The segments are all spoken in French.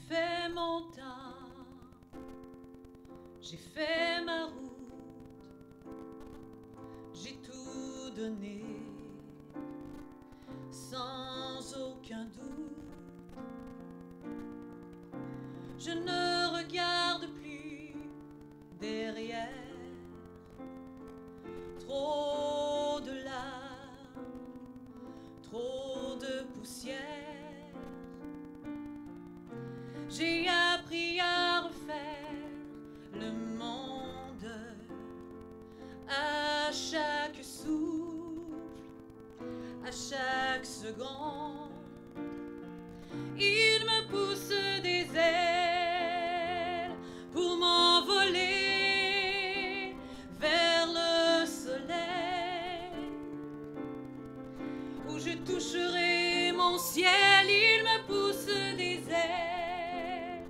fait mon temps, j'ai fait ma route, j'ai tout donné, sans aucun doute. Je ne regarde plus derrière, trop de larmes, trop de poussière. J'ai appris à refaire le monde à chaque souffle, à chaque seconde. Il me pousse des ailes pour m'envoler vers le soleil, où je toucherai mon ciel. Il me pousse des ailes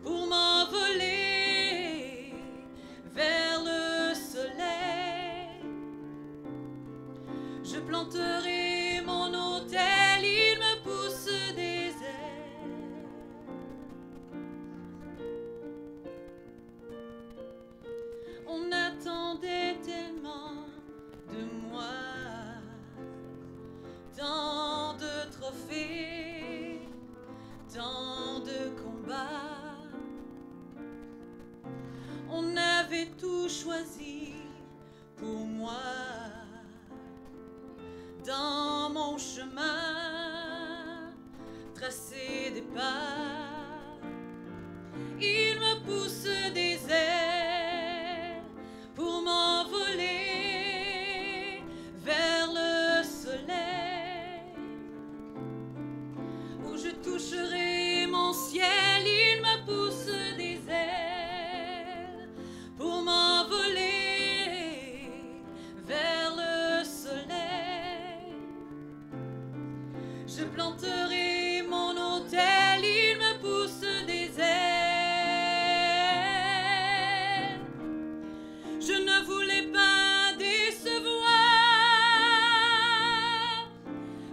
pour m'envoler vers le soleil. Je planterai mon autel, il me pousse des ailes. On attendait tellement de moi, tant de trophées, tant de combats. On avait tout choisi pour moi. Dans mon chemin, tracer des pas, il me pousse des ailes pour m'envoler vers le soleil, où je toucherai mon ciel. Il me pousse des ailes pour m'envoler vers le soleil. Je planterai mon autel, il me pousse des ailes. Je ne voulais pas décevoir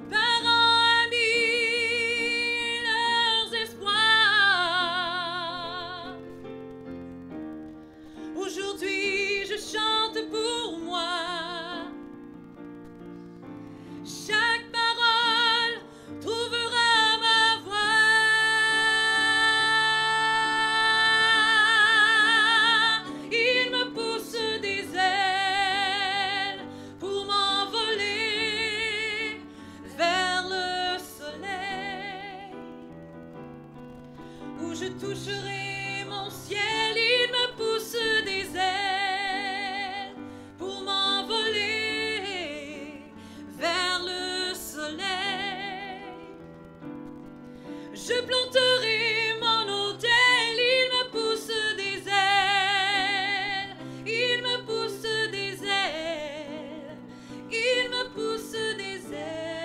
parents, amis, leurs espoirs. Aujourd'hui, je chante pour moi. Chaque parole trouvera ma voix. Il me pousse des ailes pour m'envoler vers le soleil, où je toucherai mon ciel. Il me pousse des ailes pour m'envoler vers le soleil. Je planterai mon autel, il me pousse des ailes. Il me pousse des ailes. Il me pousse des ailes.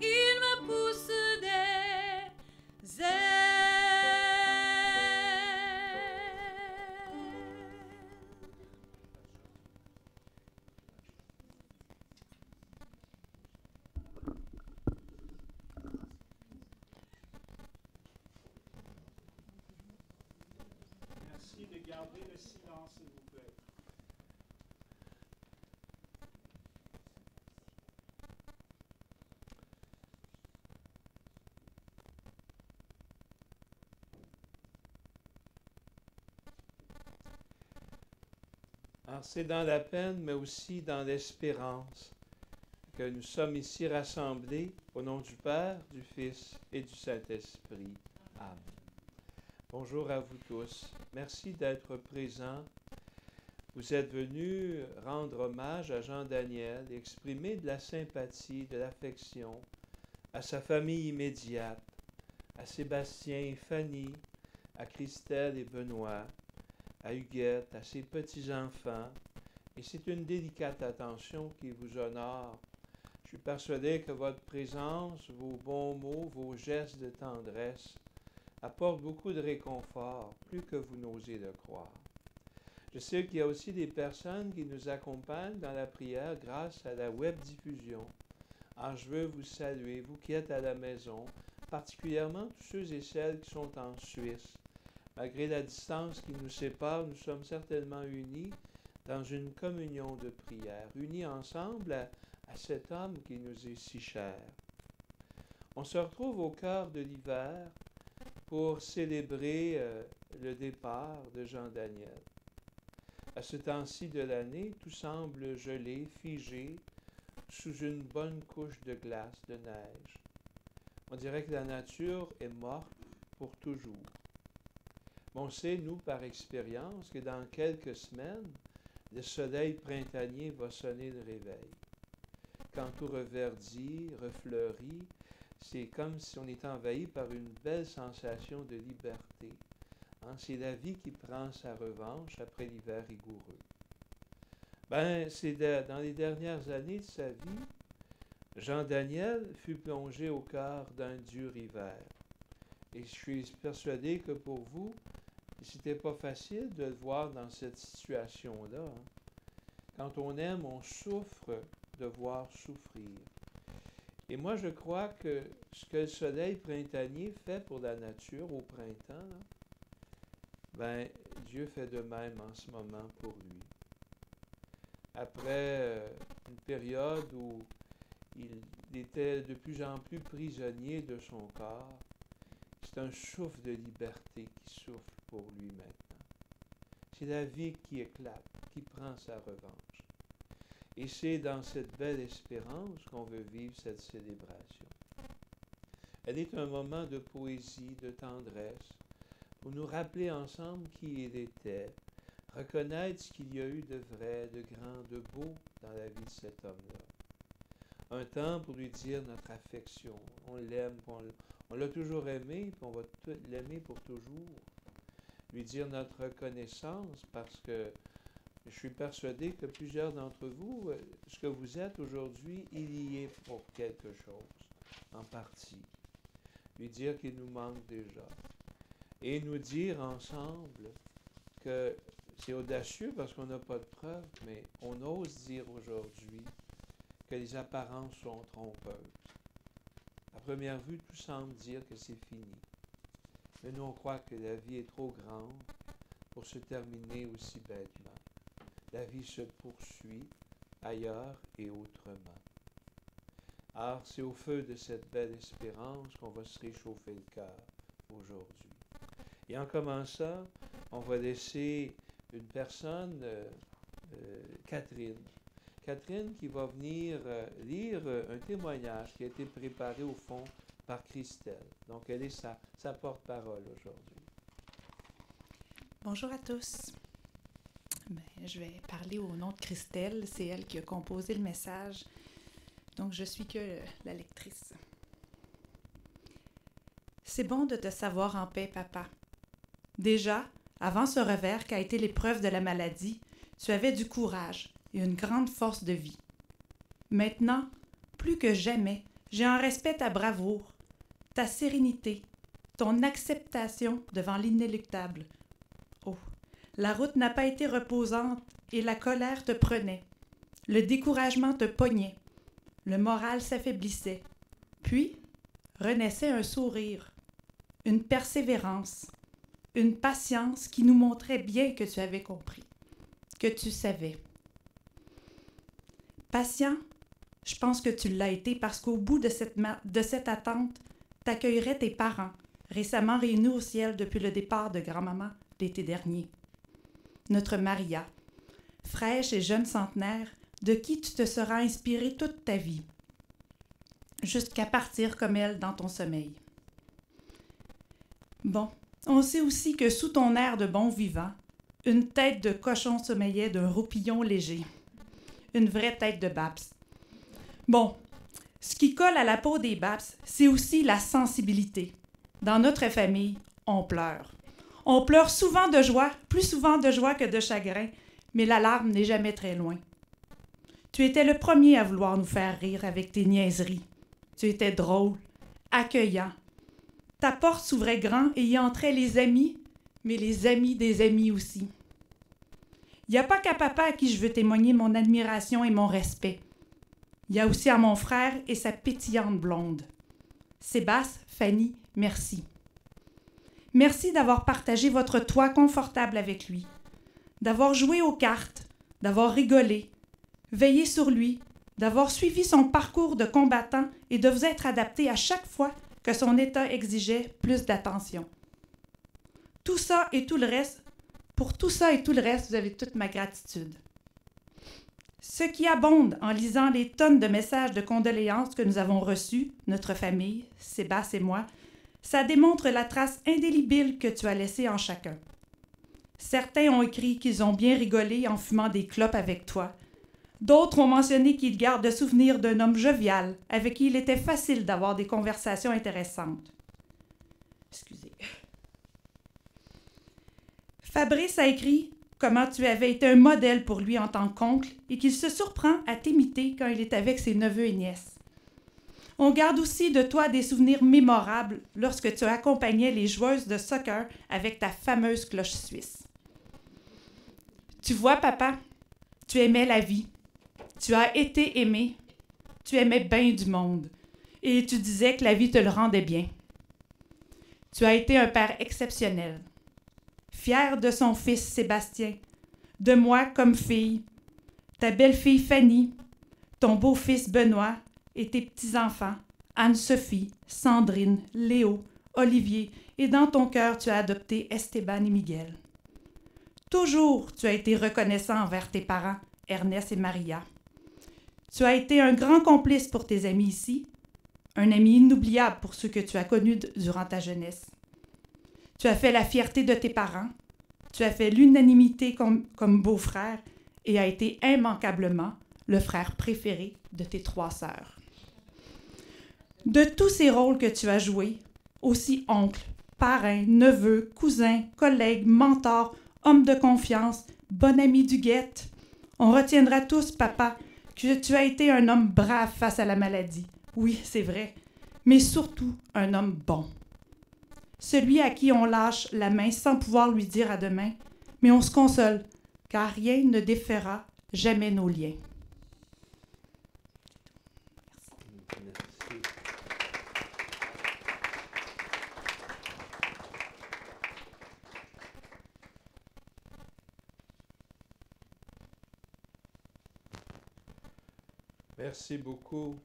Il me pousse des ailes. Merci de garder le silence, s'il vous plaît. Alors, c'est dans la peine, mais aussi dans l'espérance que nous sommes ici rassemblés au nom du Père, du Fils et du Saint-Esprit. Amen. Bonjour à vous tous. Merci d'être présents. Vous êtes venus rendre hommage à Jean Daniel, exprimer de la sympathie, de l'affection à sa famille immédiate, à Sébastien et Fanny, à Christelle et Benoît, à Huguette, à ses petits-enfants. Et c'est une délicate attention qui vous honore. Je suis persuadé que votre présence, vos bons mots, vos gestes de tendresse apportent beaucoup de réconfort, plus que vous n'osez le croire. Je sais qu'il y a aussi des personnes qui nous accompagnent dans la prière grâce à la web diffusion. Alors, je veux vous saluer, vous qui êtes à la maison, particulièrement tous ceux et celles qui sont en Suisse. Malgré la distance qui nous sépare, nous sommes certainement unis dans une communion de prière, unis ensemble à cet homme qui nous est si cher. On se retrouve au cœur de l'hiver pour célébrer le départ de Jean Daniel. À ce temps-ci de l'année, tout semble gelé, figé, sous une bonne couche de glace, de neige. On dirait que la nature est morte pour toujours. On sait, nous, par expérience, que dans quelques semaines, le soleil printanier va sonner le réveil. Quand tout reverdit, refleurit, c'est comme si on était envahi par une belle sensation de liberté. C'est la vie qui prend sa revanche après l'hiver rigoureux. C'est dans les dernières années de sa vie, Jean Daniel fut plongé au cœur d'un dur hiver. Et je suis persuadé que pour vous, c'était pas facile de le voir dans cette situation-là. Quand on aime, on souffre de voir souffrir. Et moi, je crois que ce que le soleil printanier fait pour la nature au printemps, Dieu fait de même en ce moment pour lui. Après une période où il était de plus en plus prisonnier de son corps, c'est un souffle de liberté qui souffle pour lui maintenant. C'est la vie qui éclate, qui prend sa revanche. Et c'est dans cette belle espérance qu'on veut vivre cette célébration. Elle est un moment de poésie, de tendresse, pour nous rappeler ensemble qui il était, reconnaître ce qu'il y a eu de vrai, de grand, de beau dans la vie de cet homme-là. Un temps pour lui dire notre affection. On l'aime, on l'a toujours aimé, puis on va l'aimer pour toujours. Lui dire notre reconnaissance parce que je suis persuadé que plusieurs d'entre vous, ce que vous êtes aujourd'hui, il y est pour quelque chose, en partie. Lui dire qu'il nous manque déjà. Et nous dire ensemble que c'est audacieux parce qu'on n'a pas de preuves, mais on ose dire aujourd'hui que les apparences sont trompeuses. À première vue, tout semble dire que c'est fini. Mais nous, on croit que la vie est trop grande pour se terminer aussi bêtement. La vie se poursuit ailleurs et autrement. Alors, c'est au feu de cette belle espérance qu'on va se réchauffer le cœur aujourd'hui. Et en commençant, on va laisser une personne, Catherine. Catherine qui va venir lire un témoignage qui a été préparé au fond par Christelle. Donc, elle est sa porte-parole aujourd'hui. Bonjour à tous. Je vais parler au nom de Christelle. C'est elle qui a composé le message. Donc, je suis que la lectrice. C'est bon de te savoir en paix, papa. Déjà, avant ce revers qu'a été l'épreuve de la maladie, tu avais du courage et une grande force de vie. Maintenant, plus que jamais, j'ai en respect ta bravoure, ta sérénité, ton acceptation devant l'inéluctable. Oh, la route n'a pas été reposante et la colère te prenait. Le découragement te pognait. Le moral s'affaiblissait. Puis, renaissait un sourire, une persévérance, une patience qui nous montrait bien que tu avais compris, que tu savais. Patient, je pense que tu l'as été parce qu'au bout de cette attente, t'accueilleraient tes parents, récemment réunis au ciel depuis le départ de grand-maman l'été dernier. Notre Maria, fraîche et jeune centenaire, de qui tu te seras inspiré toute ta vie, jusqu'à partir comme elle dans ton sommeil. Bon, on sait aussi que sous ton air de bon vivant, une tête de cochon sommeillait d'un roupillon léger. Une vraie tête de Babs. Bon, ce qui colle à la peau des Babs, c'est aussi la sensibilité. Dans notre famille, on pleure. On pleure souvent de joie, plus souvent de joie que de chagrin, mais la larme n'est jamais très loin. Tu étais le premier à vouloir nous faire rire avec tes niaiseries. Tu étais drôle, accueillant. Ta porte s'ouvrait grand et y entraient les amis, mais les amis des amis aussi. Il n'y a pas qu'à papa à qui je veux témoigner mon admiration et mon respect. Il y a aussi à mon frère et sa pétillante blonde. Sébastien, Fanny, merci. Merci d'avoir partagé votre toit confortable avec lui, d'avoir joué aux cartes, d'avoir rigolé, veillé sur lui, d'avoir suivi son parcours de combattant et de vous être adapté à chaque fois que son état exigeait plus d'attention. Tout ça et tout le reste, pour tout ça et tout le reste, vous avez toute ma gratitude. Ce qui abonde en lisant les tonnes de messages de condoléances que nous avons reçus, notre famille, Sébastien et moi, ça démontre la trace indélébile que tu as laissée en chacun. Certains ont écrit qu'ils ont bien rigolé en fumant des clopes avec toi. D'autres ont mentionné qu'ils gardent le souvenir d'un homme jovial avec qui il était facile d'avoir des conversations intéressantes. Excusez. Fabrice a écrit comment tu avais été un modèle pour lui en tant qu'oncle et qu'il se surprend à t'imiter quand il est avec ses neveux et nièces. On garde aussi de toi des souvenirs mémorables lorsque tu accompagnais les joueuses de soccer avec ta fameuse cloche suisse. Tu vois, papa, tu aimais la vie. Tu as été aimé. Tu aimais bien du monde. Et tu disais que la vie te le rendait bien. Tu as été un père exceptionnel. Fier de son fils Sébastien, de moi comme fille, ta belle-fille Fanny, ton beau-fils Benoît et tes petits-enfants, Anne-Sophie, Sandrine, Léo, Olivier, et dans ton cœur, tu as adopté Esteban et Miguel. Toujours, tu as été reconnaissant envers tes parents, Ernest et Maria. Tu as été un grand complice pour tes amis ici, un ami inoubliable pour ceux que tu as connus durant ta jeunesse. Tu as fait la fierté de tes parents, tu as fait l'unanimité comme beau-frère et as été immanquablement le frère préféré de tes 3 sœurs. De tous ces rôles que tu as joués, aussi oncle, parrain, neveu, cousin, collègue, mentor, homme de confiance, bon ami du guette, on retiendra tous, papa, que tu as été un homme brave face à la maladie. Oui, c'est vrai, mais surtout un homme bon. Celui à qui on lâche la main sans pouvoir lui dire à demain, mais on se console, car rien ne défera jamais nos liens. Merci. Merci beaucoup.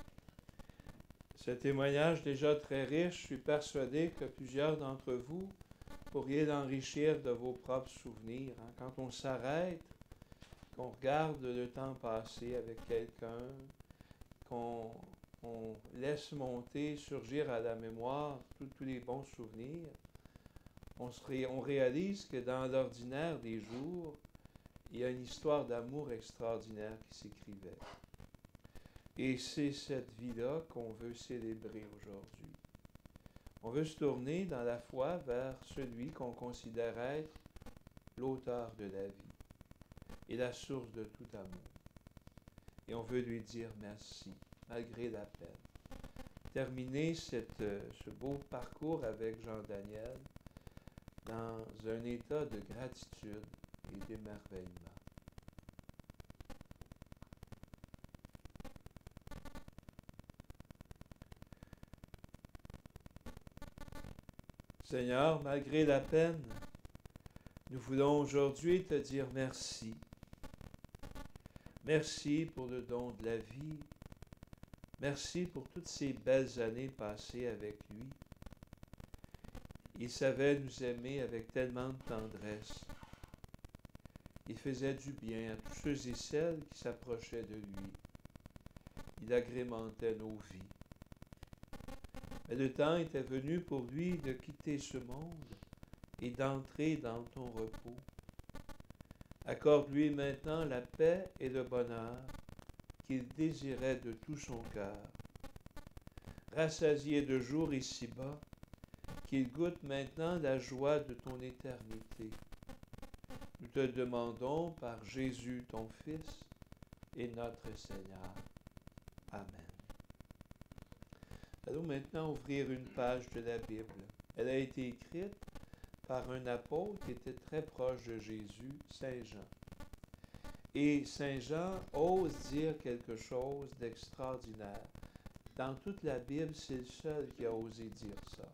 Ce témoignage déjà très riche, je suis persuadé que plusieurs d'entre vous pourriez l'enrichir de vos propres souvenirs. Quand on s'arrête, qu'on regarde le temps passé avec quelqu'un, qu'on laisse monter, surgir à la mémoire tous les bons souvenirs, on réalise que dans l'ordinaire des jours, il y a une histoire d'amour extraordinaire qui s'écrivait. Et c'est cette vie-là qu'on veut célébrer aujourd'hui. On veut se tourner dans la foi vers celui qu'on considère être l'auteur de la vie et la source de tout amour. Et on veut lui dire merci, malgré la peine. Terminer ce beau parcours avec Jean-Daniel dans un état de gratitude et d'émerveillement. Seigneur, malgré la peine, nous voulons aujourd'hui te dire merci. Merci pour le don de la vie. Merci pour toutes ces belles années passées avec lui. Il savait nous aimer avec tellement de tendresse. Il faisait du bien à tous ceux et celles qui s'approchaient de lui. Il agrémentait nos vies. Mais le temps était venu pour lui de quitter ce monde et d'entrer dans ton repos. Accorde-lui maintenant la paix et le bonheur qu'il désirait de tout son cœur. Rassasié de jour ici-bas, qu'il goûte maintenant la joie de ton éternité. Nous te demandons par Jésus ton Fils et notre Seigneur. Amen. Allons maintenant ouvrir une page de la Bible. Elle a été écrite par un apôtre qui était très proche de Jésus, Saint Jean. Et Saint Jean ose dire quelque chose d'extraordinaire. Dans toute la Bible, c'est le seul qui a osé dire ça.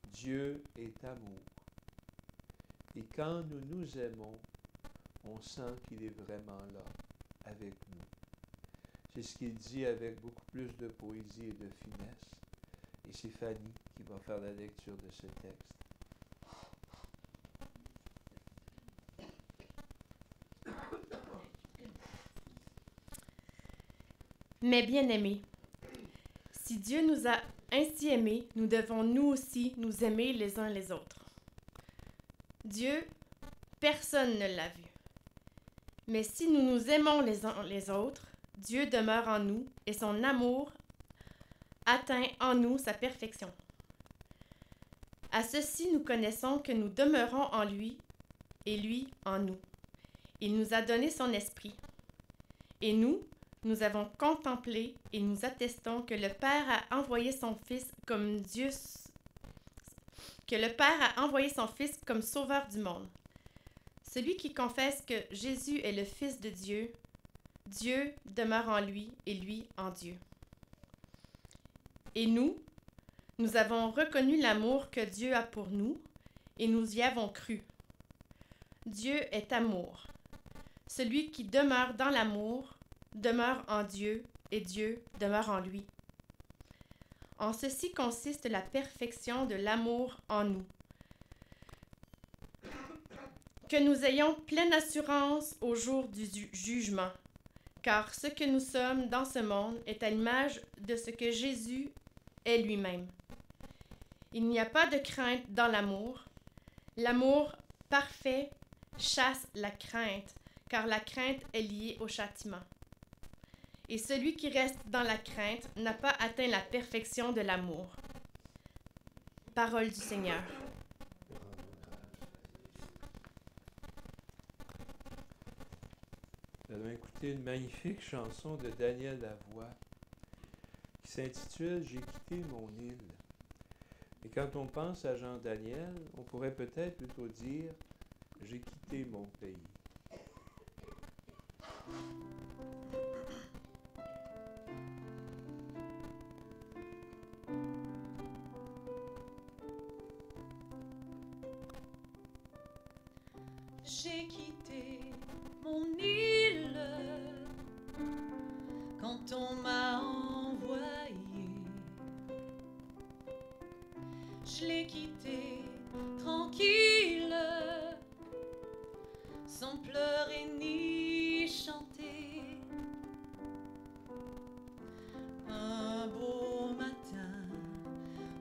Dieu est amour. Et quand nous nous aimons, on sent qu'il est vraiment là, avec nous. C'est ce qu'il dit avec beaucoup plus de poésie et de finesse. Et c'est Fanny qui va faire la lecture de ce texte. Mais bien-aimés, si Dieu nous a ainsi aimés, nous devons nous aussi nous aimer les uns les autres. Dieu, personne ne l'a vu. Mais si nous nous aimons les uns les autres, Dieu demeure en nous et son amour atteint en nous sa perfection. À ceci, nous connaissons que nous demeurons en lui et lui en nous. Il nous a donné son esprit. Et nous avons contemplé et nous attestons que le Père a envoyé son Fils comme comme sauveur du monde. Celui qui confesse que Jésus est le Fils de Dieu, Dieu demeure en lui et lui en Dieu. Et nous avons reconnu l'amour que Dieu a pour nous et nous y avons cru. Dieu est amour. Celui qui demeure dans l'amour demeure en Dieu et Dieu demeure en lui. En ceci consiste la perfection de l'amour en nous. Que nous ayons pleine assurance au jour du jugement, car ce que nous sommes dans ce monde est à l'image de ce que Jésus est lui-même. Il n'y a pas de crainte dans l'amour. L'amour parfait chasse la crainte, car la crainte est liée au châtiment. Et celui qui reste dans la crainte n'a pas atteint la perfection de l'amour. Parole du Seigneur. Nous allons écouter une magnifique chanson de Daniel Lavoie qui s'intitule « J'ai quitté mon île ». Et quand on pense à Jean Daniel, on pourrait peut-être plutôt dire « J'ai quitté mon pays ». J'ai quitté mon île quand on m'a envoyé. Je l'ai quitté tranquille, sans pleurer ni chanter. Un beau matin,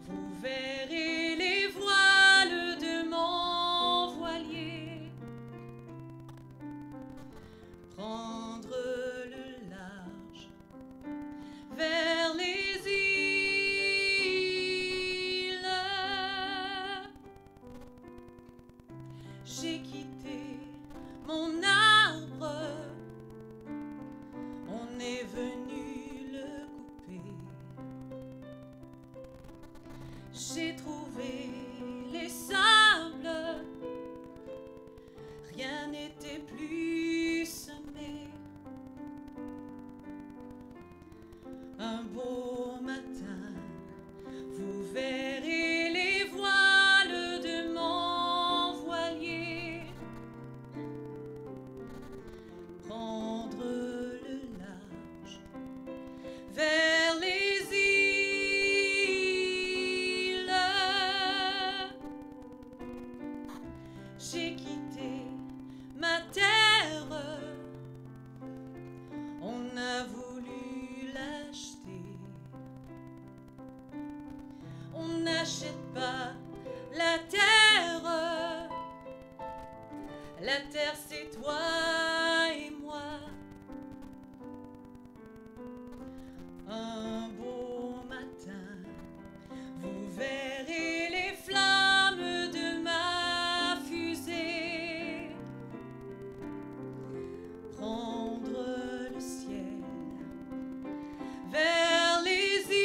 vous verrez les voiles de mon voilier prendre le large vers les îles. J'ai quitté mon arbre, on est venu le couper. J'ai trouvé les sables, rien n'était plus semé. Un beau matin, vous verrez les voiles de mon voilier prendre le large vers les îles. J'ai quitté ma terre, on a voulu l'acheter. On n'achète pas la terre c'est toi et moi. Un beau matin, vous verrez les flammes de ma fusée prendre le ciel vers les îles.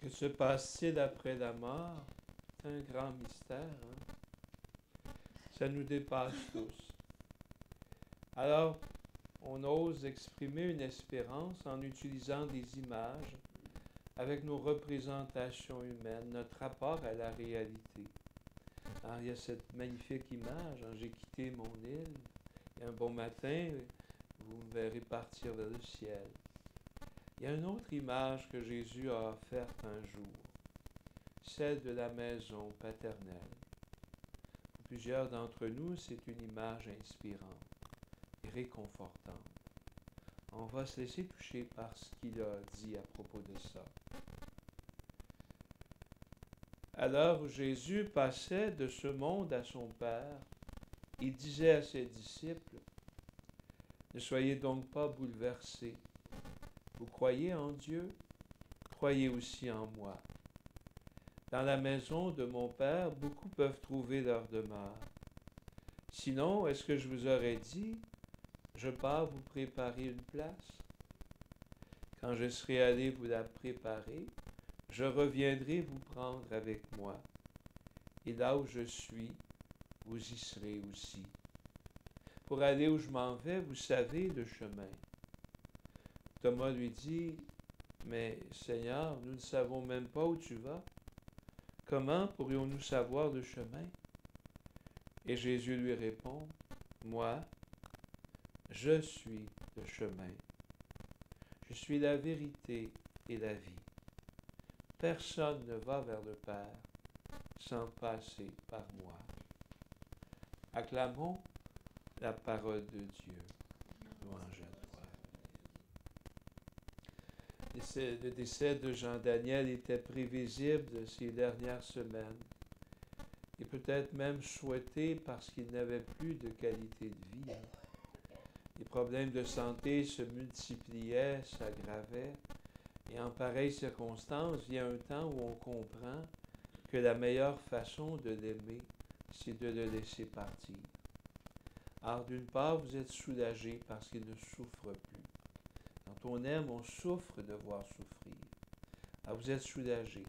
Que se passe-t-il après la mort? C'est un grand mystère. Hein? Ça nous dépasse tous. Alors, on ose exprimer une espérance en utilisant des images avec nos représentations humaines, notre rapport à la réalité. Alors, il y a cette magnifique image, hein, j'ai quitté mon île, et un bon matin, vous me verrez partir vers le ciel. Il y a une autre image que Jésus a offerte un jour, celle de la maison paternelle. Pour plusieurs d'entre nous, c'est une image inspirante et réconfortante. On va se laisser toucher par ce qu'il a dit à propos de ça. À l'heure où Jésus passait de ce monde à son Père, il disait à ses disciples, « Ne soyez donc pas bouleversés. Vous croyez en Dieu? Croyez aussi en moi. Dans la maison de mon Père, beaucoup peuvent trouver leur demeure. Sinon, est-ce que je vous aurais dit, je pars vous préparer une place? Quand je serai allé vous la préparer, je reviendrai vous prendre avec moi. Et là où je suis, vous y serez aussi. Pour aller où je m'en vais, vous savez le chemin. » Thomas lui dit, « Mais Seigneur, nous ne savons même pas où tu vas. Comment pourrions-nous savoir le chemin? » Et Jésus lui répond, « Moi, je suis le chemin. Je suis la vérité et la vie. Personne ne va vers le Père sans passer par moi. » Acclamons la parole de Dieu. Louange à toi. Le décès de Jean-Daniel était prévisible ces dernières semaines et peut-être même souhaité parce qu'il n'avait plus de qualité de vie. Les problèmes de santé se multipliaient, s'aggravaient, et en pareille circonstance, vient un temps où on comprend que la meilleure façon de l'aimer, c'est de le laisser partir. Alors, d'une part, vous êtes soulagé parce qu'il ne souffre plus. Quand on aime, on souffre de voir souffrir. Alors, vous êtes soulagé.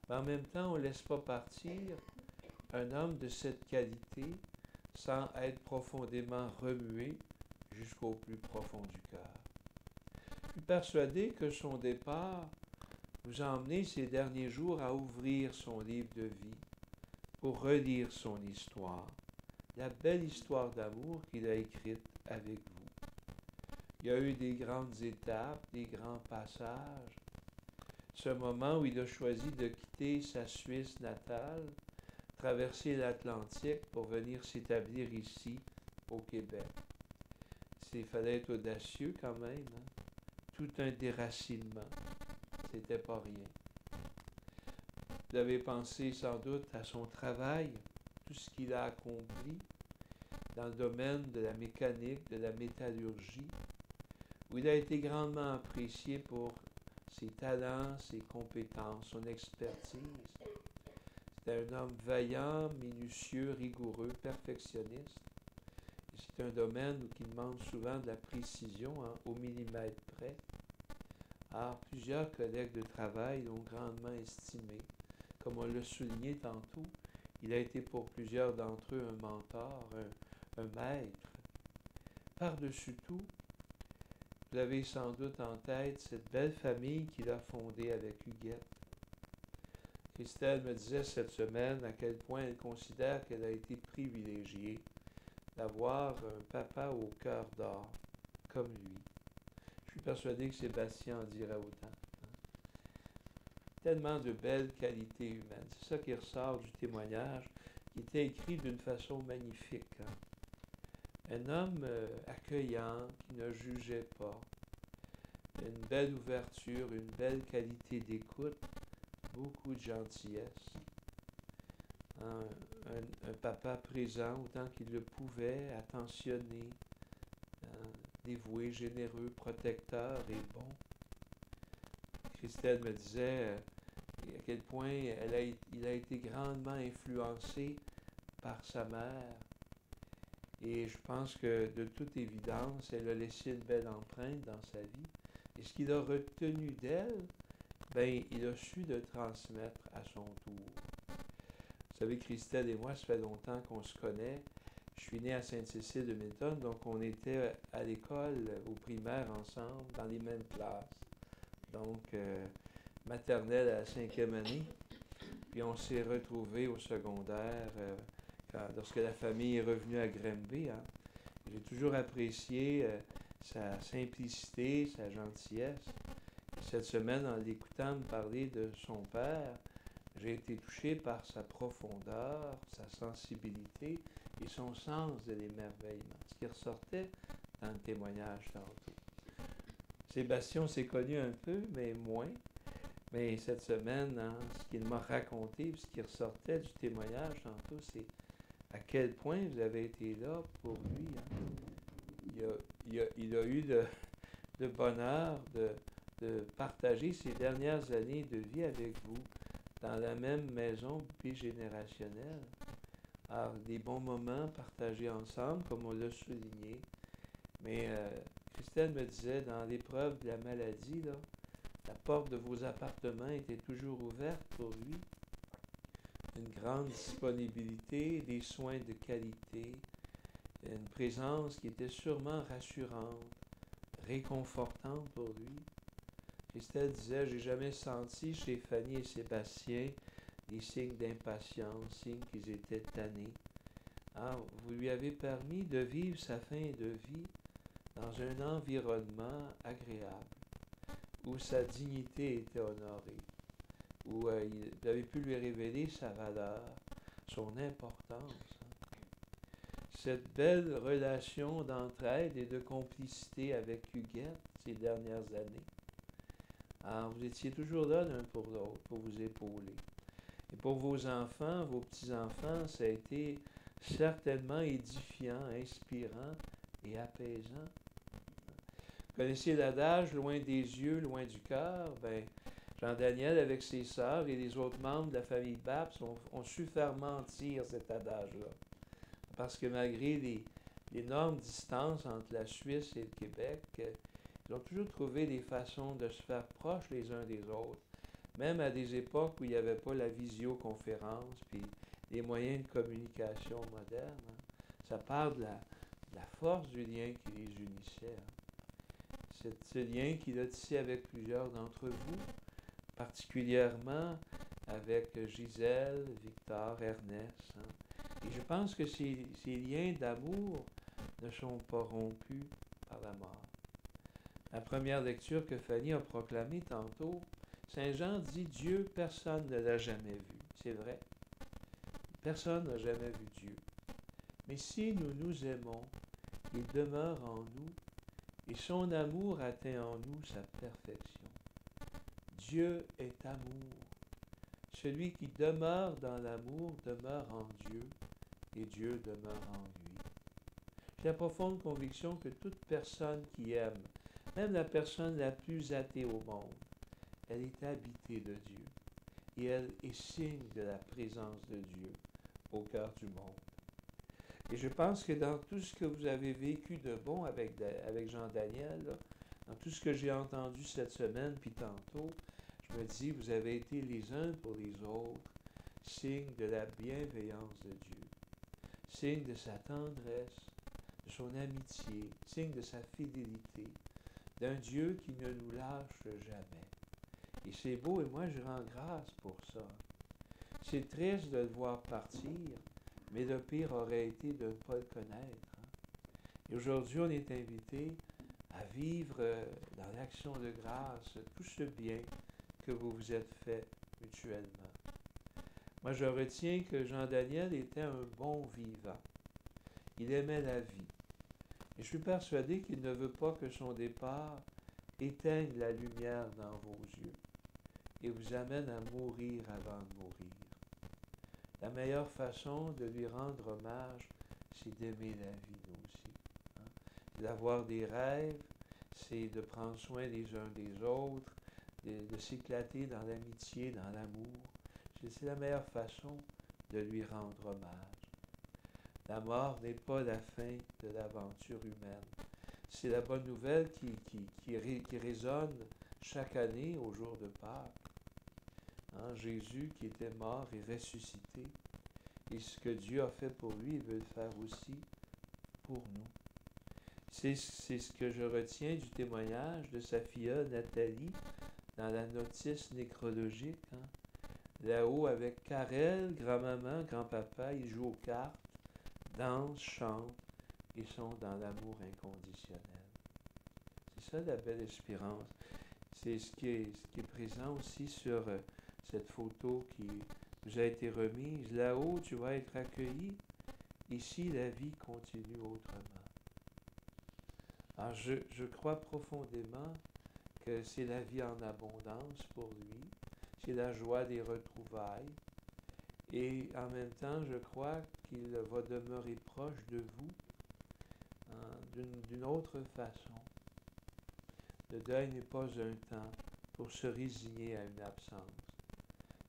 Mais en même temps, on ne laisse pas partir un homme de cette qualité sans être profondément remué jusqu'au plus profond du cœur. Je suis persuadé que son départ nous a emmené ces derniers jours à ouvrir son livre de vie pour relire son histoire, la belle histoire d'amour qu'il a écrite avec vous. Il y a eu des grandes étapes, des grands passages. Ce moment où il a choisi de quitter sa Suisse natale, traverser l'Atlantique pour venir s'établir ici, au Québec. Il fallait être audacieux quand même, hein? Tout un déracinement. C'était pas rien. Vous avez pensé sans doute à son travail, tout ce qu'il a accompli dans le domaine de la mécanique, de la métallurgie, où il a été grandement apprécié pour ses talents, ses compétences, son expertise. C'était un homme vaillant, minutieux, rigoureux, perfectionniste. C'est un domaine qui demande souvent de la précision, hein, au millimètre près. Alors, plusieurs collègues de travail l'ont grandement estimé. Comme on l'a souligné tantôt, il a été pour plusieurs d'entre eux un mentor, un maître. Par-dessus tout, vous avez sans doute en tête cette belle famille qu'il a fondée avec Huguette. Christelle me disait cette semaine à quel point elle considère qu'elle a été privilégiée d'avoir un papa au cœur d'or, comme lui. Je suis persuadé que Sébastien en dirait autant. Tellement de belles qualités humaines. C'est ça qui ressort du témoignage, qui était écrit d'une façon magnifique. Hein? Un homme accueillant, qui ne jugeait pas. Une belle ouverture, une belle qualité d'écoute, beaucoup de gentillesse. Un papa présent autant qu'il le pouvait, attentionné, dévoué, généreux, protecteur et bon. Christelle me disait à quel point il a été grandement influencé par sa mère. Et je pense que de toute évidence, elle a laissé une belle empreinte dans sa vie. Et ce qu'il a retenu d'elle, ben, il a su de transmettre à son tour. Vous savez, Christelle et moi, ça fait longtemps qu'on se connaît. Je suis né à Sainte-Cécile de Milton, donc on était à l'école, au primaire ensemble, dans les mêmes classes. Donc, maternelle à la 5e année. Puis on s'est retrouvés au secondaire lorsque la famille est revenue à Granby. Hein. J'ai toujours apprécié sa simplicité, sa gentillesse. Et cette semaine, en l'écoutant me parler de son père, j'ai été touché par sa profondeur, sa sensibilité et son sens de l'émerveillement, ce qui ressortait dans le témoignage tantôt. Sébastien s'est connu un peu, mais moins. Mais cette semaine, hein, ce qu'il m'a raconté, ce qui ressortait du témoignage tantôt, c'est à quel point vous avez été là pour lui. Hein. Il a eu de bonheur de partager ces dernières années de vie avec vous dans la même maison bigénérationnelle. Alors, des bons moments partagés ensemble, comme on l'a souligné. Mais Christelle me disait, dans l'épreuve de la maladie, là, la porte de vos appartements était toujours ouverte pour lui. Une grande disponibilité, des soins de qualité, une présence qui était sûrement rassurante, réconfortante pour lui. Christelle disait, j'ai jamais senti chez Fanny et Sébastien des signes d'impatience, signes qu'ils étaient tannés. Alors, vous lui avez permis de vivre sa fin de vie dans un environnement agréable, où sa dignité était honorée, où il avait pu lui révéler sa valeur, son importance. Cette belle relation d'entraide et de complicité avec Huguette ces dernières années. Alors, vous étiez toujours là l'un pour l'autre, pour vous épauler. Et pour vos enfants, vos petits-enfants, ça a été certainement édifiant, inspirant et apaisant. Vous connaissez l'adage, loin des yeux, loin du cœur? Ben, Jean-Daniel, avec ses sœurs et les autres membres de la famille Babs, ont su faire mentir cet adage-là. Parce que malgré l'énorme distance entre la Suisse et le Québec, ils ont toujours trouvé des façons de se faire proches les uns des autres, même à des époques où il n'y avait pas la visioconférence puis les moyens de communication modernes. Hein. Ça part de la force du lien qui les unissait. Hein. Ce lien qu'il a tissé avec plusieurs d'entre vous, particulièrement avec Gisèle, Victor, Ernest. Hein. Et je pense que ces liens d'amour ne sont pas rompus par la mort. La première lecture que Fanny a proclamée tantôt, Saint Jean dit « Dieu, personne ne l'a jamais vu ». C'est vrai. Personne n'a jamais vu Dieu. Mais si nous nous aimons, il demeure en nous et son amour atteint en nous sa perfection. Dieu est amour. Celui qui demeure dans l'amour demeure en Dieu et Dieu demeure en lui. J'ai la profonde conviction que toute personne qui aime, même la personne la plus athée au monde, elle est habitée de Dieu et elle est signe de la présence de Dieu au cœur du monde. Et je pense que dans tout ce que vous avez vécu de bon avec Jean-Daniel, là, dans tout ce que j'ai entendu cette semaine puis tantôt, je me dis, vous avez été les uns pour les autres, signe de la bienveillance de Dieu, signe de sa tendresse, de son amitié, signe de sa fidélité, d'un Dieu qui ne nous lâche jamais. Et c'est beau, et moi je rends grâce pour ça. C'est triste de le voir partir, mais le pire aurait été de ne pas le connaître. Hein. Et aujourd'hui, on est invité à vivre dans l'action de grâce tout ce bien que vous vous êtes fait mutuellement. Moi, je retiens que Jean-Daniel était un bon vivant. Il aimait la vie. Et je suis persuadé qu'il ne veut pas que son départ éteigne la lumière dans vos yeux et vous amène à mourir avant de mourir. La meilleure façon de lui rendre hommage, c'est d'aimer la vie, nous aussi. Hein? C'est d'avoir des rêves, c'est de prendre soin les uns des autres, de s'éclater dans l'amitié, dans l'amour. C'est la meilleure façon de lui rendre hommage. La mort n'est pas la fin de l'aventure humaine. C'est la bonne nouvelle qui résonne chaque année au jour de Pâques. Hein, Jésus qui était mort et ressuscité. Et ce que Dieu a fait pour lui, il veut le faire aussi pour nous. C'est ce que je retiens du témoignage de sa filleule Nathalie dans la notice nécrologique. Hein. Là-haut, avec Karel, grand-maman, grand-papa, ils jouent aux cartes, dansent, chantent et sont dans l'amour inconditionnel. C'est ça la belle espérance. C'est ce qui est présent aussi sur cette photo qui vous a été remise. Là-haut, tu vas être accueilli. Ici, la vie continue autrement. Alors, je crois profondément que c'est la vie en abondance pour lui. C'est la joie des retrouvailles. Et en même temps, je crois qu'il va demeurer proche de vous hein, d'une autre façon. Le deuil n'est pas un temps pour se résigner à une absence.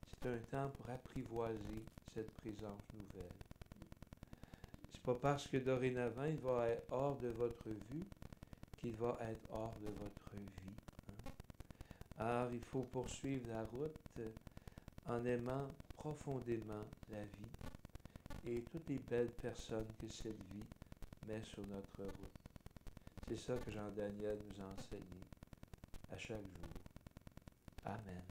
C'est un temps pour apprivoiser cette présence nouvelle. C'est pas parce que dorénavant il va être hors de votre vue qu'il va être hors de votre vie. Hein. Alors il faut poursuivre la route en aimant profondément la vie et toutes les belles personnes que cette vie met sur notre route. C'est ça que Jean-Daniel nous a enseigné à chaque jour. Amen.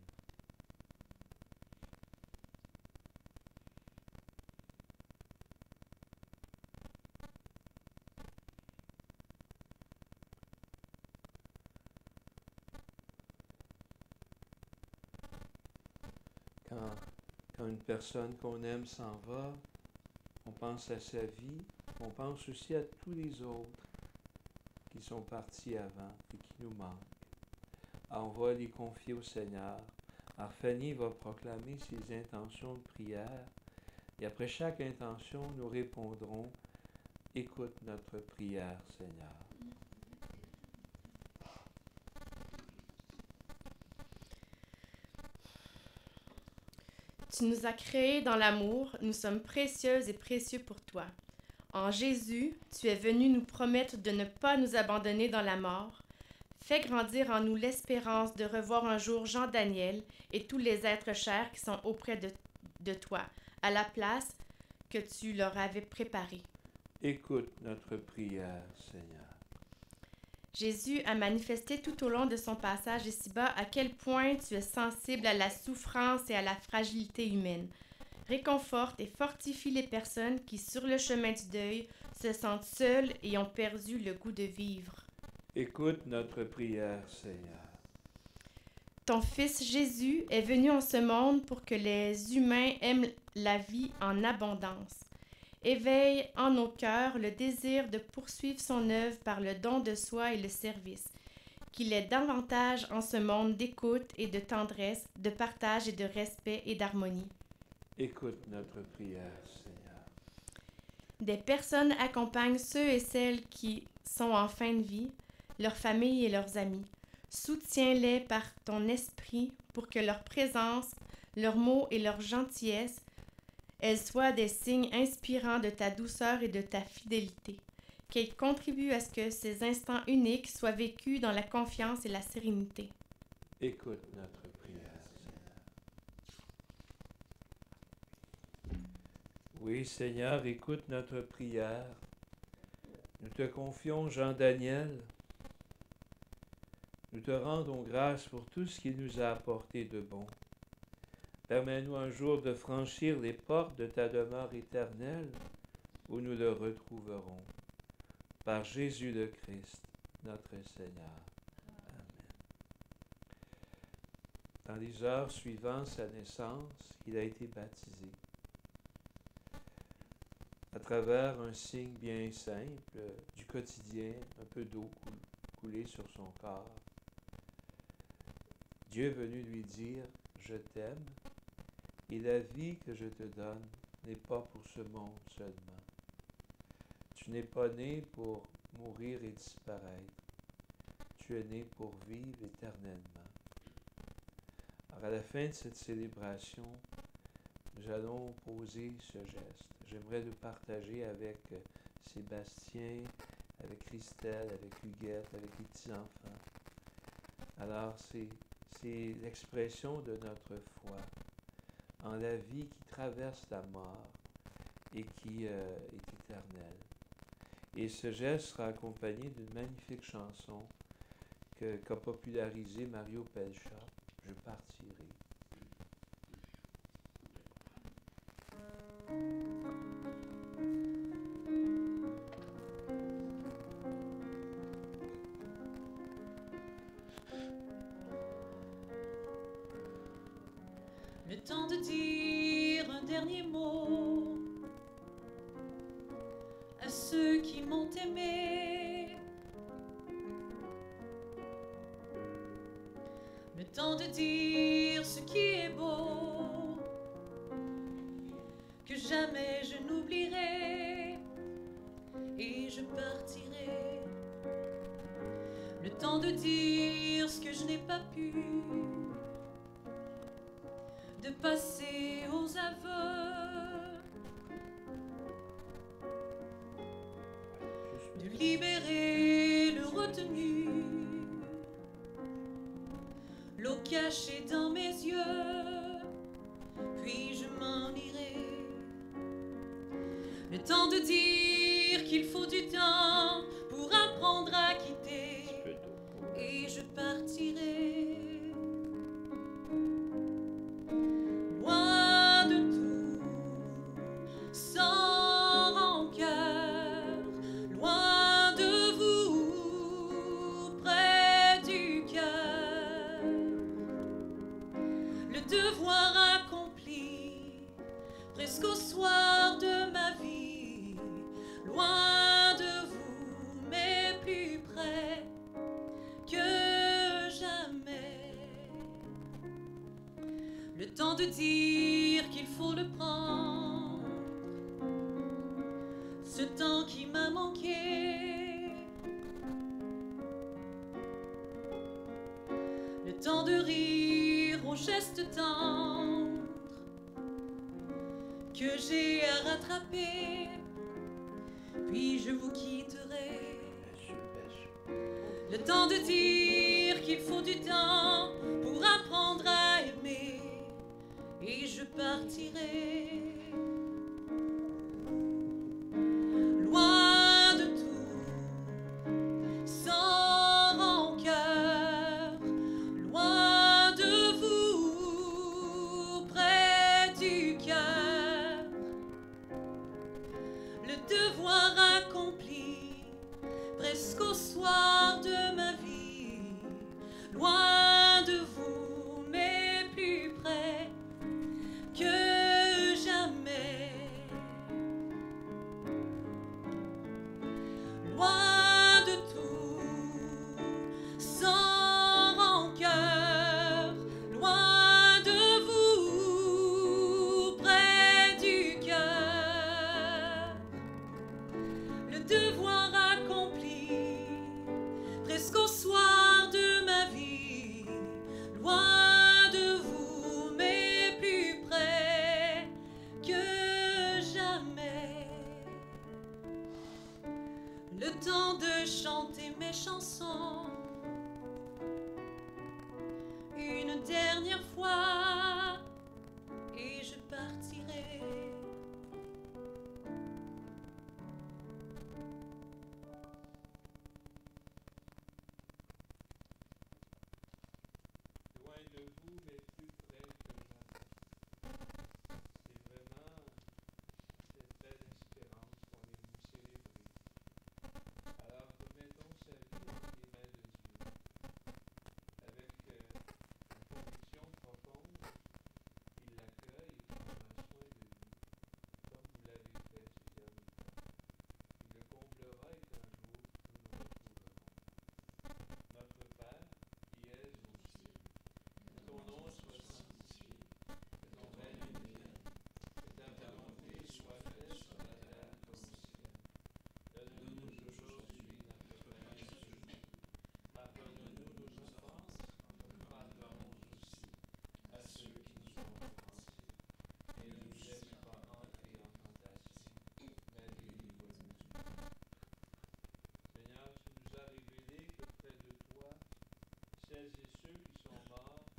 Quand une personne qu'on aime s'en va, on pense à sa vie, on pense aussi à tous les autres qui sont partis avant et qui nous manquent. Alors on va les confier au Seigneur. Alors Fanny va proclamer ses intentions de prière et après chaque intention, nous répondrons « Écoute notre prière, Seigneur ». Tu nous as créés dans l'amour, nous sommes précieuses et précieux pour toi. En Jésus, tu es venu nous promettre de ne pas nous abandonner dans la mort. Fais grandir en nous l'espérance de revoir un jour Jean-Daniel et tous les êtres chers qui sont auprès de toi, à la place que tu leur avais préparée. Écoute notre prière, Seigneur. Jésus a manifesté tout au long de son passage ici-bas à quel point tu es sensible à la souffrance et à la fragilité humaine. Réconforte et fortifie les personnes qui, sur le chemin du deuil, se sentent seules et ont perdu le goût de vivre. Écoute notre prière, Seigneur. Ton Fils Jésus est venu en ce monde pour que les humains aiment la vie en abondance. Éveille en nos cœurs le désir de poursuivre son œuvre par le don de soi et le service. Qu'il ait davantage en ce monde d'écoute et de tendresse, de partage et de respect et d'harmonie. Écoute notre prière, Seigneur. Des personnes accompagnent ceux et celles qui sont en fin de vie, leurs familles et leurs amis. Soutiens-les par ton esprit pour que leur présence, leurs mots et leur gentillesse elles soient des signes inspirants de ta douceur et de ta fidélité, qu'elles contribuent à ce que ces instants uniques soient vécus dans la confiance et la sérénité. Écoute notre prière, Seigneur. Oui, Seigneur, écoute notre prière. Nous te confions Jean-Daniel. Nous te rendons grâce pour tout ce qu'il nous a apporté de bon. Permets-nous un jour de franchir les portes de ta demeure éternelle où nous le retrouverons. Par Jésus le Christ, notre Seigneur. Amen. Dans les heures suivant sa naissance, il a été baptisé. À travers un signe bien simple du quotidien, un peu d'eau coulée sur son corps, Dieu est venu lui dire « Je t'aime ». Et la vie que je te donne n'est pas pour ce monde seulement. Tu n'es pas né pour mourir et disparaître. Tu es né pour vivre éternellement. Alors à la fin de cette célébration, nous allons poser ce geste. J'aimerais le partager avec Sébastien, avec Christelle, avec Huguette, avec les petits-enfants. Alors c'est l'expression de notre foi en la vie qui traverse la mort et qui est éternelle. Et ce geste sera accompagné d'une magnifique chanson qu'a popularisée Mario Pelcha, « Je partirai ». Le temps de dire un dernier mot à ceux qui m'ont aimé. Le temps de dire ce qui est beau, que jamais je n'oublierai et je partirai. Le temps de dire ce que je n'ai pas pu, de passer aux aveux, de libérer le retenu, l'eau cachée dans mes yeux, puis je m'en irai. Le temps de dire qu'il faut du temps pour apprendre à quitter, et je partirai. Presqu'au soir de ma vie, loin de vous, mais plus près que jamais. Le temps de dire qu'il faut le prendre, ce temps qui m'a manqué. Le temps de rire aux gestes tendres que j'ai à rattraper, puis je vous quitterai. Le temps de dire qu'il faut du temps pour apprendre à aimer, et je partirai. Loin de tout, sans rancœur, loin de vous, près du cœur. Le devoir accompli, presque au soir de ma vie, loin de vous, mais plus près que jamais. Loin de tout, sans rancœur, loin de vous, près du cœur. Le devoir accompli, presque au soir de ma vie, loin de vous, mais plus près que jamais. Le temps de chanter mes chansons une dernière fois, et je partirai. Loin de vous, mais plus près que jamais. C'est vraiment cette belle espérance qu'on est venu célébrer. Alors, remettons sa vie entre les mains de Dieu, avec la conviction profonde qu'il l'accueille et qu'il prendra soin de nous, comme vous l'avez fait ces derniers temps. Il le comblera et qu'un jour nous nous retrouverons. Notre Père, qui es aux cieux, que ton nom soit sanctifié, que ton règne vienne, que ta volonté soit faite sur la terre comme au ciel. Donne-nous aujourd'hui notre pain quotidien. Pardonne-nous nos offenses, comme nous pardonnons aussi à ceux qui nous ont offensés. Et ne nous laisse pas entrer en tentation, mais délivre-nous du mal. Seigneur, tu nous as révélé que près de toi, celles et ceux qui sont morts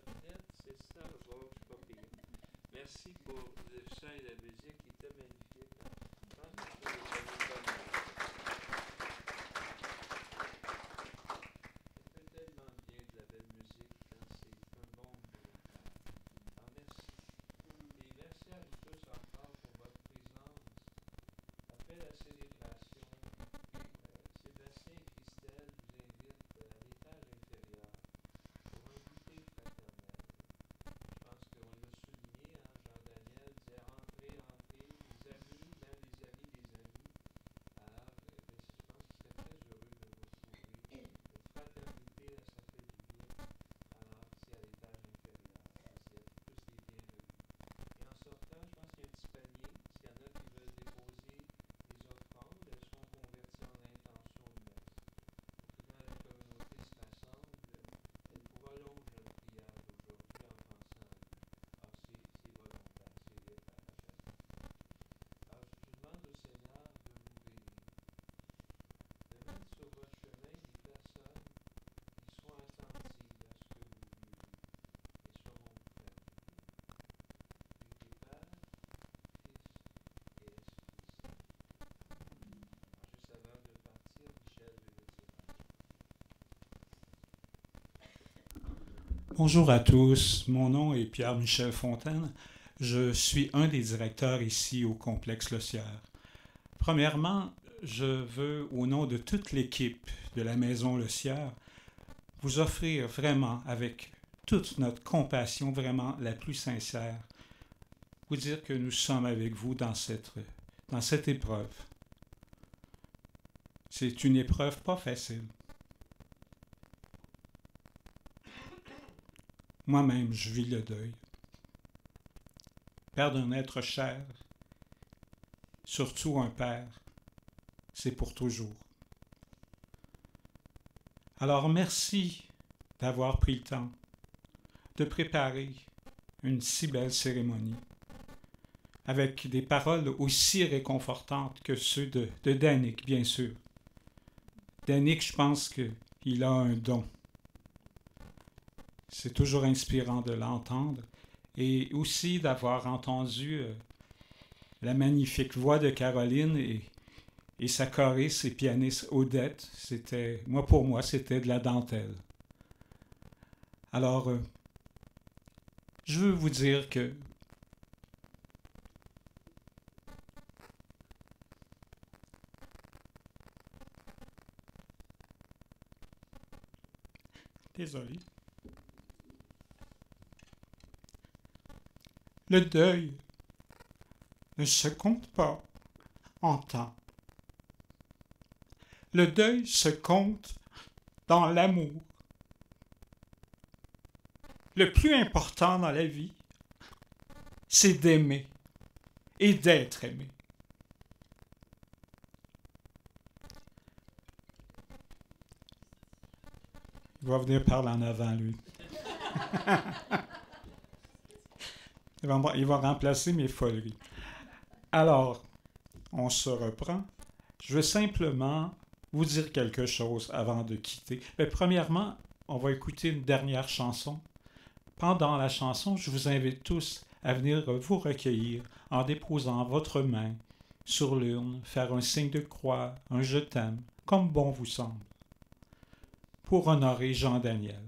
Internet, c'est ça, bon, je suis pas pire. Merci pour le chant et la musique qui était magnifique. Je pense que c'est une bonne musique. Ça fait tellement bien de la belle musique quand c'est un bon moment. Alors, merci. Et merci à vous tous encore pour votre présence. Après la célébration, Sébastien et Christelle vous invitent à l'étage inférieur pour un goûter fraternel. Je pense qu'on l'a souligné, hein, Jean-Daniel disait entrez, entrez, les amis, même les amis des amis. Alors, je pense qu'il serait très heureux de vous retrouver. Une fraternité, là, ça fait du bien. Alors, c'est à l'étage inférieur. Vous êtes tous les bienvenus. Et en sortant, je pense qu'il y a un petit panier. S'il y en a qui veulent déposer les offrandes, elles sont converties en intention de messe. Quand la communauté se rassemble, elle prolonge notre prière d'aujourd'hui en pensant à Dieu. Alors, c'est volontaire, c'est libre à la chaque. Alors, je demande au Seigneur de vous bénir, de mettre sur votre chemin des personnes qui soient attentives à ce que vous vivez et sauront vous faire du bien. Du Père, Fils et Esprit Saint. Alors, juste avant de partir, Michel veut le dire. Bonjour à tous, mon nom est Pierre-Michel Fontaine. Je suis un des directeurs ici au complexe Le Sierre. Premièrement, je veux, au nom de toute l'équipe de la Maison Le Sierre, vous offrir vraiment, avec toute notre compassion vraiment la plus sincère, vous dire que nous sommes avec vous dans cette épreuve. C'est une épreuve pas facile. Moi-même, je vis le deuil. Perdre un être cher, surtout un père, c'est pour toujours. Alors merci d'avoir pris le temps de préparer une si belle cérémonie avec des paroles aussi réconfortantes que ceux de Danick, bien sûr. Danick, je pense qu'il a un don. C'est toujours inspirant de l'entendre et aussi d'avoir entendu la magnifique voix de Caroline et sa choriste et pianiste Odette. Pour moi, c'était de la dentelle. Alors, je veux vous dire que désolé. Le deuil ne se compte pas en temps. Le deuil se compte dans l'amour. Le plus important dans la vie, c'est d'aimer et d'être aimé. Il va venir parler en avant, lui. Il va remplacer mes foleries. Alors, on se reprend. Je veux simplement vous dire quelque chose avant de quitter. Mais premièrement, on va écouter une dernière chanson. Pendant la chanson, je vous invite tous à venir vous recueillir en déposant votre main sur l'urne, faire un signe de croix, un « je t'aime », comme bon vous semble, pour honorer Jean-Daniel.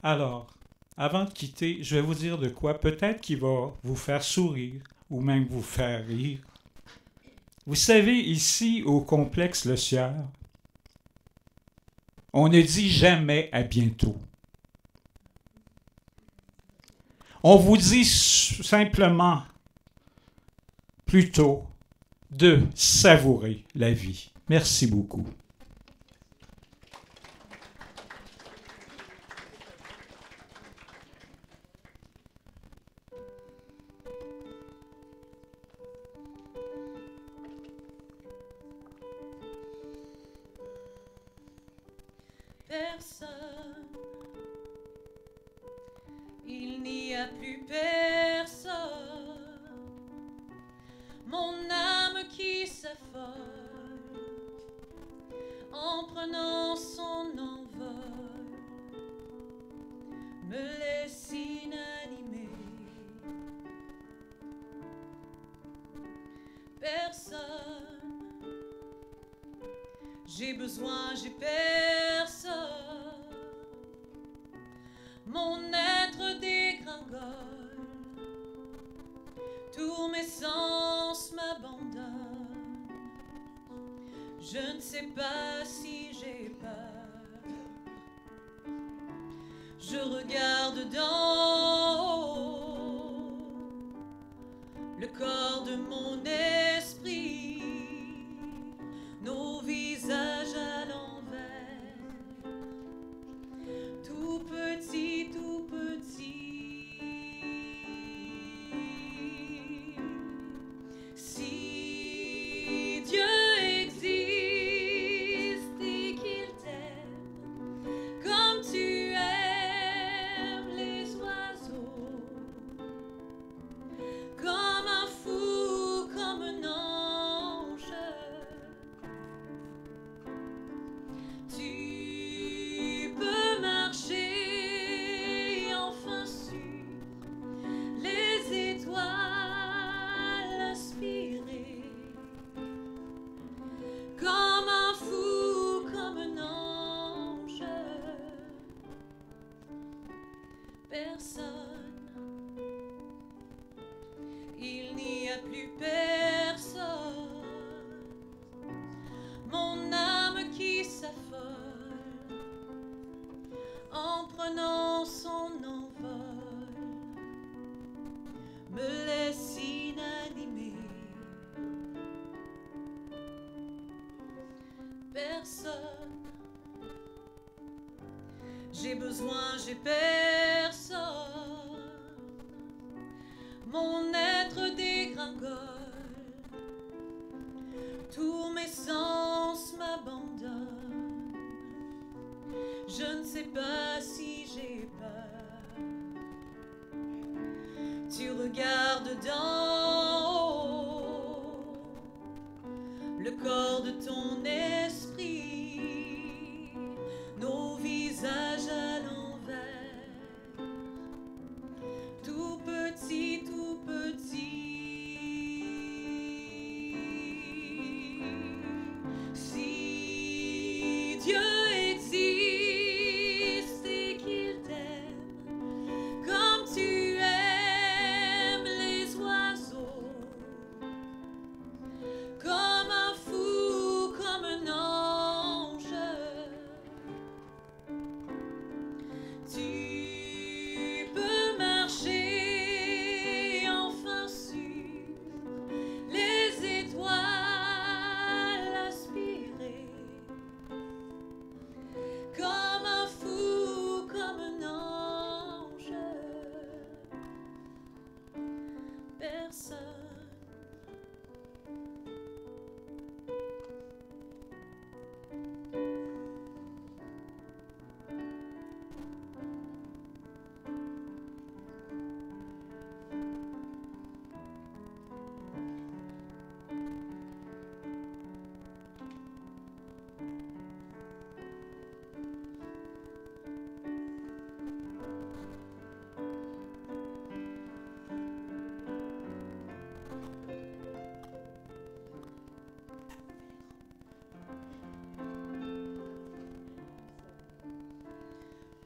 Alors, avant de quitter, je vais vous dire de quoi peut-être qui va vous faire sourire ou même vous faire rire. Vous savez, ici, au complexe Le Sierre, on ne dit jamais à bientôt. On vous dit simplement, plutôt, de savourer la vie. Merci beaucoup. Personne, il n'y a plus personne, mon âme qui s'affole en prenant son envol, laisse inanimée. Personne, j'ai besoin, j'ai personne. Mon être dégringole, tous mes sens m'abandonnent. Je ne sais pas si j'ai peur. Je regarde d'en haut le corps de mon esprit, nos visages à l'envers, tout petit, tout petit. Si Dieu existe et qu'il t'aime comme tu aimes les oiseaux, comme un fou, comme un ange, tu peux marcher enfin sur les étoiles, aspirer comme un fou, comme un ange. Personne, il n'y a plus personne. Mon âme qui s'affole en prenant son envol me laisse inanimée. Personne, j'ai besoin, j'ai personne. Mon être dégringole, tous mes sens m'abandonnent. Je ne sais pas si j'ai peur. Tu regardes d'en haut le corps de ton esprit, nos visages à l'envers, tout petit, tout petit. Si Dieu existe et qu'il t'aime comme tu aimes les oiseaux, comme un fou, comme un ange, tu peux marcher enfin sur les étoiles, aspirer comme un fou, comme un ange. Personne,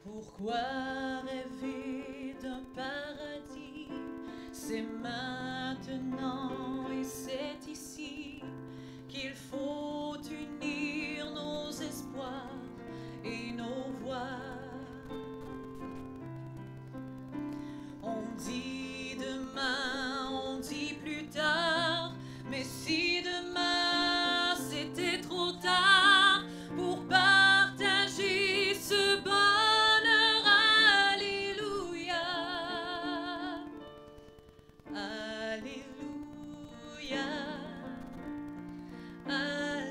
pourquoi rêver d'un paradis? C'est maintenant et c'est ici qu'il faut unir nos espoirs et nos voix. On dit demain, on dit plus tard, mais si demain c'était trop tard pour partager ce bonheur, alléluia, alléluia, alléluia.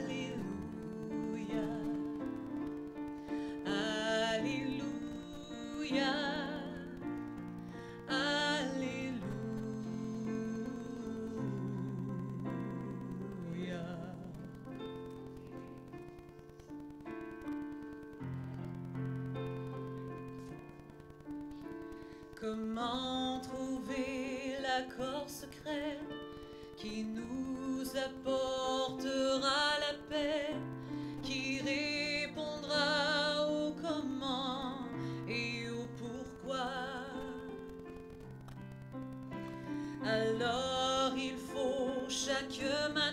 Comment trouver l'accord secret qui nous apportera la paix, qui répondra au comment et au pourquoi? Alors il faut chaque matin